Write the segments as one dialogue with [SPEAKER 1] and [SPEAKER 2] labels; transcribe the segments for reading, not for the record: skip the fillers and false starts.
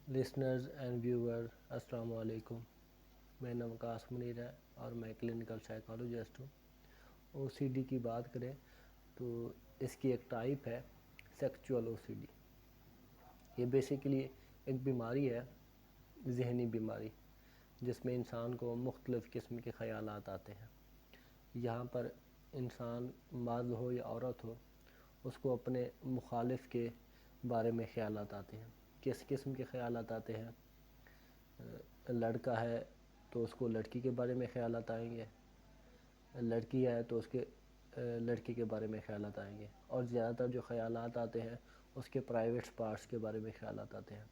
[SPEAKER 1] Listeners and ویور السلام علیکم. میرا نام قاسم منیر ہے اور میں کلینکل سائیکالوجسٹ ہوں. او سی ڈی کی بات کریں تو اس کی ایک ٹائپ ہے سیکچول او سی ڈی. یہ بیسیکلی ایک بیماری ہے، ذہنی بیماری، جس میں انسان کو مختلف قسم کے خیالات آتے ہیں. یہاں پر انسان مرد ہو یا عورت ہو، اس کو اپنے مخالف کے بارے میں خیالات آتے ہیں. کس قسم کے خیالات آتے ہیں؟ لڑکا ہے تو اس کو لڑکی کے بارے میں خیالات آئیں گے، لڑکی ہے تو اس کے لڑکی کے بارے میں خیالات آئیں گے، اور زیادہ تر جو خیالات آتے ہیں اس کے پرائیویٹ پارٹس کے بارے میں خیالات آتے ہیں.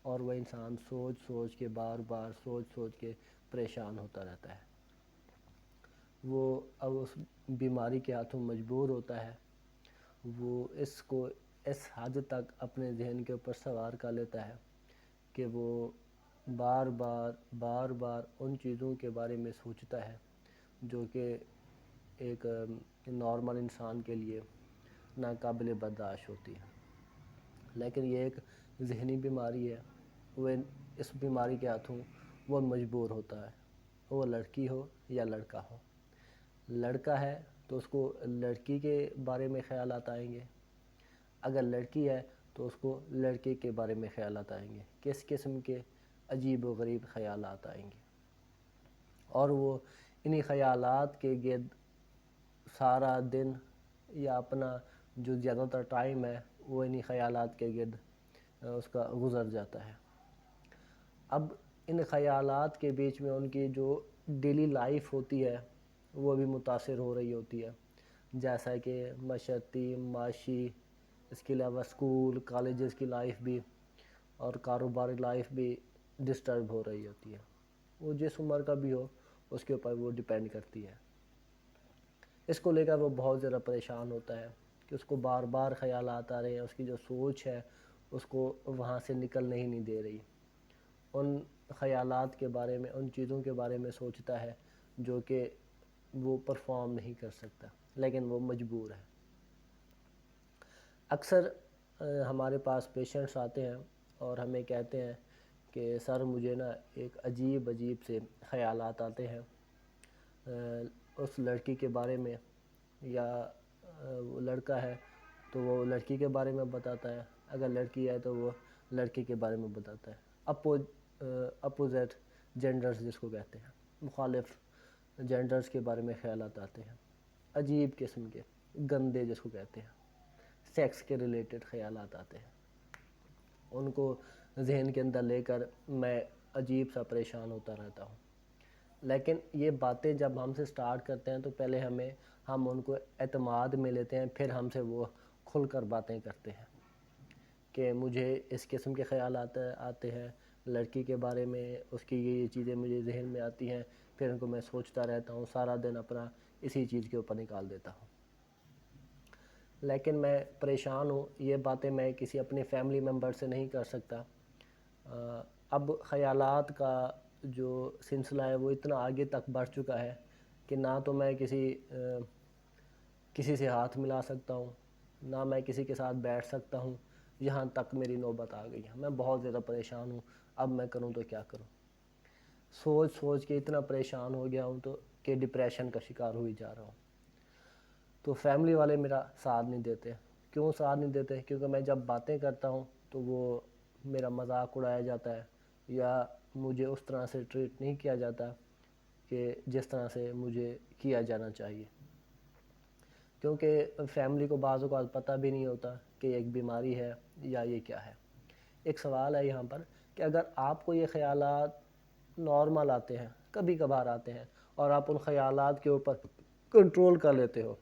[SPEAKER 1] اور وہ انسان سوچ کے بار بار سوچ کے پریشان ہوتا رہتا ہے. وہ اب اس بیماری کے ہاتھوں مجبور ہوتا ہے. وہ اس کو اس حد تک اپنے ذہن کے اوپر سوار کر لیتا ہے کہ وہ بار بار ان چیزوں کے بارے میں سوچتا ہے جو کہ ایک نارمل انسان کے لیے ناقابل برداشت ہوتی ہے. لیکن یہ ایک ذہنی بیماری ہے. وہ اس بیماری کے ہاتھوں وہ مجبور ہوتا ہے، وہ لڑکی ہو یا لڑکا ہو. لڑکا ہے تو اس کو لڑکی کے بارے میں خیالات آئیں گے، اگر لڑکی ہے تو اس کو لڑکے کے بارے میں خیالات آئیں گے. کس قسم کے عجیب و غریب خیالات آئیں گے، اور وہ انہی خیالات کے گرد سارا دن یا اپنا جو زیادہ تر ٹائم ہے وہ انہی خیالات کے گرد اس کا گزر جاتا ہے. اب ان خیالات کے بیچ میں ان کی جو ڈیلی لائف ہوتی ہے وہ بھی متاثر ہو رہی ہوتی ہے، جیسا کہ معاشرتی، معاشی، اس کے علاوہ اسکول کالجز کی لائف بھی اور کاروباری لائف بھی ڈسٹرب ہو رہی ہوتی ہے. وہ جس عمر کا بھی ہو اس کے اوپر وہ ڈیپینڈ کرتی ہے. اس کو لے کر وہ بہت زیادہ پریشان ہوتا ہے کہ اس کو بار بار خیالات آ رہے ہیں، اس کی جو سوچ ہے اس کو وہاں سے نکلنے ہی نہیں دے رہی. ان خیالات کے بارے میں، ان چیزوں کے بارے میں سوچتا ہے جو کہ وہ پرفارم نہیں کر سکتا، لیکن وہ مجبور ہے. اکثر ہمارے پاس پیشنٹس آتے ہیں اور ہمیں کہتے ہیں کہ سر مجھے نا ایک عجیب سے خیالات آتے ہیں اس لڑکی کے بارے میں، یا وہ لڑکا ہے تو وہ لڑکی کے بارے میں بتاتا ہے، اگر لڑکی ہے تو وہ لڑکی کے بارے میں بتاتا ہے. اپوزٹ جینڈرز جس کو کہتے ہیں، مخالف جینڈرز کے بارے میں خیالات آتے ہیں، عجیب قسم کے گندے جس کو کہتے ہیں، سیکس کے ریلیٹڈ خیالات آتے ہیں. ان کو ذہن کے اندر لے کر میں عجیب سا پریشان ہوتا رہتا ہوں. لیکن یہ باتیں جب ہم سے سٹارٹ کرتے ہیں تو پہلے ہم ان کو اعتماد میں لیتے ہیں، پھر ہم سے وہ کھل کر باتیں کرتے ہیں کہ مجھے اس قسم کے خیالات آتے ہیں لڑکی کے بارے میں، اس کی یہ چیزیں مجھے ذہن میں آتی ہیں، پھر ان کو میں سوچتا رہتا ہوں، سارا دن اپنا اسی چیز کے اوپر نکال دیتا ہوں. لیکن میں پریشان ہوں، یہ باتیں میں کسی اپنے فیملی ممبر سے نہیں کر سکتا. اب خیالات کا جو سلسلہ ہے وہ اتنا آگے تک بڑھ چکا ہے کہ نہ تو میں کسی سے ہاتھ ملا سکتا ہوں، نہ میں کسی کے ساتھ بیٹھ سکتا ہوں. یہاں تک میری نوبت آ گئی ہے. میں بہت زیادہ پریشان ہوں. اب میں کروں تو کیا کروں؟ سوچ کے اتنا پریشان ہو گیا ہوں تو کہ ڈپریشن کا شکار ہوئی جا رہا ہوں. تو فیملی والے میرا ساتھ نہیں دیتے. کیوں ساتھ نہیں دیتے؟ کیونکہ میں جب باتیں کرتا ہوں تو وہ میرا مذاق اڑایا جاتا ہے، یا مجھے اس طرح سے ٹریٹ نہیں کیا جاتا کہ جس طرح سے مجھے کیا جانا چاہیے. کیونکہ فیملی کو بعض اوقات پتہ بھی نہیں ہوتا کہ ایک بیماری ہے یا یہ کیا ہے. ایک سوال ہے یہاں پر کہ اگر آپ کو یہ خیالات نارمل آتے ہیں، کبھی کبھار آتے ہیں، اور آپ ان خیالات کے اوپر کنٹرول کر لیتے ہو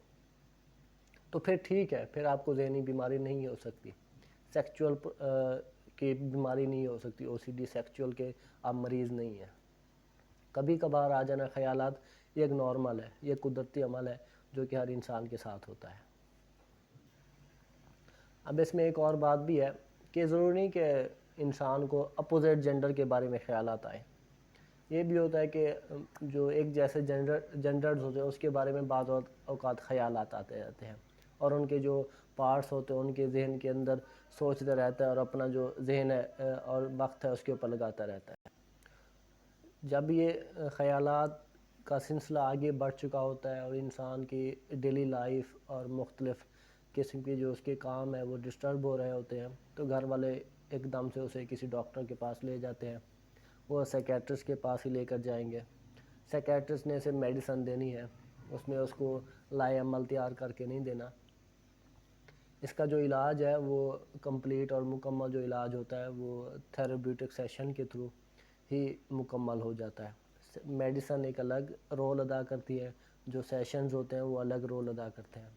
[SPEAKER 1] تو پھر ٹھیک ہے، پھر آپ کو ذہنی بیماری نہیں ہو سکتی، سیکچول کی بیماری نہیں ہو سکتی، او سی ڈی سیکچول کے آپ مریض نہیں ہیں. کبھی کبھار آ جانا خیالات یہ ایک نارمل ہے، یہ قدرتی عمل ہے جو کہ ہر انسان کے ساتھ ہوتا ہے. اب اس میں ایک اور بات بھی ہے کہ ضروری نہیں کہ انسان کو اپوزٹ جینڈر کے بارے میں خیالات آئیں. یہ بھی ہوتا ہے کہ جو ایک جیسے جینڈرز ہوتے ہیں اس کے بارے میں بعض اوقات خیالات آتے رہتے ہیں، اور ان کے جو پارٹس ہوتے ہیں ان کے ذہن کے اندر سوچتا رہتا ہے اور اپنا جو ذہن ہے اور وقت ہے اس کے اوپر لگاتا رہتا ہے۔ جب یہ خیالات کا سلسلہ آگے بڑھ چکا ہوتا ہے اور انسان کی ڈیلی لائف اور مختلف قسم کے جو اس کے کام ہے وہ ڈسٹرب ہو رہے ہوتے ہیں، تو گھر والے ایک دم سے اسے کسی ڈاکٹر کے پاس لے جاتے ہیں، وہ سائیکیٹرسٹ کے پاس ہی لے کر جائیں گے۔ سائیکیٹرسٹ نے اسے میڈیسن دینی ہے، اس میں اس کو لائے عمل تیار کر کے نہیں دینا۔ اس کا جو علاج ہے وہ کمپلیٹ اور مکمل جو علاج ہوتا ہے وہ تھیراپیوٹک سیشن کے تھرو ہی مکمل ہو جاتا ہے۔ میڈیسن ایک الگ رول ادا کرتی ہے، جو سیشنز ہوتے ہیں وہ الگ رول ادا کرتے ہیں،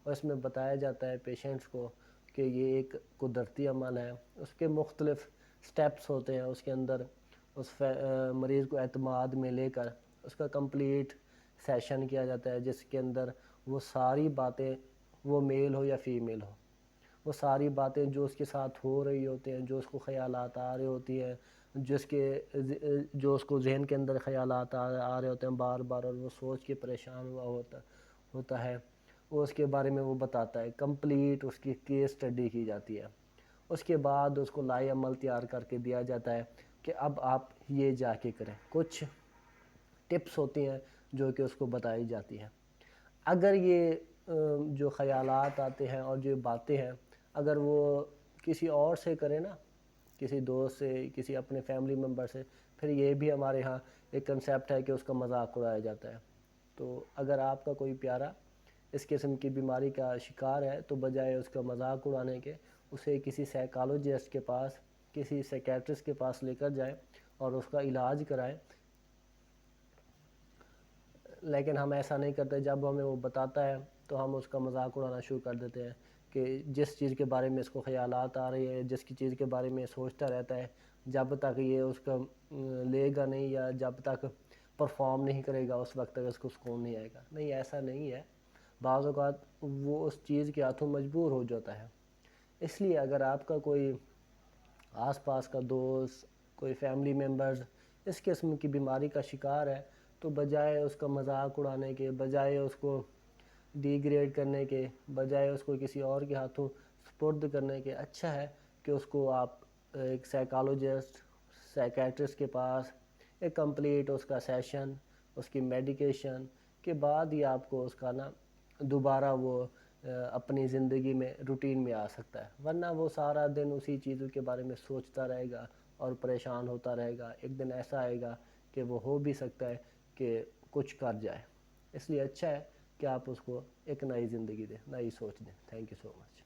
[SPEAKER 1] اور اس میں بتایا جاتا ہے پیشنٹس کو کہ یہ ایک قدرتی عمل ہے، اس کے مختلف سٹیپس ہوتے ہیں، اس کے اندر اس مریض کو اعتماد میں لے کر اس کا کمپلیٹ سیشن کیا جاتا ہے، جس کے اندر وہ ساری باتیں، وہ میل ہو یا فیمیل ہو، وہ ساری باتیں جو اس کے ساتھ ہو رہی ہوتی ہیں، جو اس کو خیالات آ رہی ہوتی ہیں، جو اس کو ذہن کے اندر خیالات آ رہے ہوتے ہیں بار بار، اور وہ سوچ کے پریشان ہوا ہوتا ہے، وہ اس کے بارے میں وہ بتاتا ہے، کمپلیٹ اس کی کیس اسٹڈی کی جاتی ہے۔ اس کے بعد اس کو لائے عمل تیار کر کے دیا جاتا ہے کہ اب آپ یہ جا کے کریں۔ کچھ ٹپس ہوتی ہیں جو کہ اس کو بتائی جاتی ہیں۔ اگر یہ جو خیالات آتے ہیں اور جو باتیں ہیں، اگر وہ کسی اور سے کریں نا، کسی دوست سے، کسی اپنے فیملی ممبر سے، پھر یہ بھی ہمارے ہاں ایک کنسیپٹ ہے کہ اس کا مذاق اڑایا جاتا ہے۔ تو اگر آپ کا کوئی پیارا اس قسم کی بیماری کا شکار ہے تو بجائے اس کا مذاق اڑانے کے اسے کسی سائیکالوجسٹ کے پاس، کسی سائیکیٹرسٹ کے پاس لے کر جائیں اور اس کا علاج کرائیں۔ لیکن ہم ایسا نہیں کرتے، جب ہمیں وہ بتاتا ہے تو ہم اس کا مذاق اڑانا شروع کر دیتے ہیں کہ جس چیز کے بارے میں اس کو خیالات آ رہی ہے، جس کی چیز کے بارے میں سوچتا رہتا ہے، جب تک یہ اس کا لے گا نہیں یا جب تک پرفارم نہیں کرے گا اس وقت تک اس کو سکون نہیں آئے گا۔ نہیں، ایسا نہیں ہے، بعض اوقات وہ اس چیز کے ہاتھوں مجبور ہو جاتا ہے۔ اس لیے اگر آپ کا کوئی آس پاس کا دوست، کوئی فیملی ممبرز اس قسم کی بیماری کا شکار ہے، تو بجائے اس کا مذاق اڑانے کے، بجائے اس کو ڈی گریڈ کرنے کے، بجائے اس کو کسی اور کے ہاتھوں سپرد کرنے کے، اچھا ہے کہ اس کو آپ ایک سائیکالوجسٹ، سائیکیٹرسٹ کے پاس ایک کمپلیٹ اس کا سیشن، اس کی میڈیکیشن کے بعد ہی آپ کو اس کا دوبارہ وہ اپنی زندگی میں روٹین میں آ سکتا ہے، ورنہ وہ سارا دن اسی چیزوں کے بارے میں سوچتا رہے گا اور پریشان ہوتا رہے گا۔ ایک دن ایسا آئے گا کہ وہ ہو بھی سکتا ہے کہ کچھ کر جائے۔ اس لیے اچھا ہے کہ آپ اس کو ایک نئی زندگی دیں، نئی سوچ دیں۔ Thank you so much.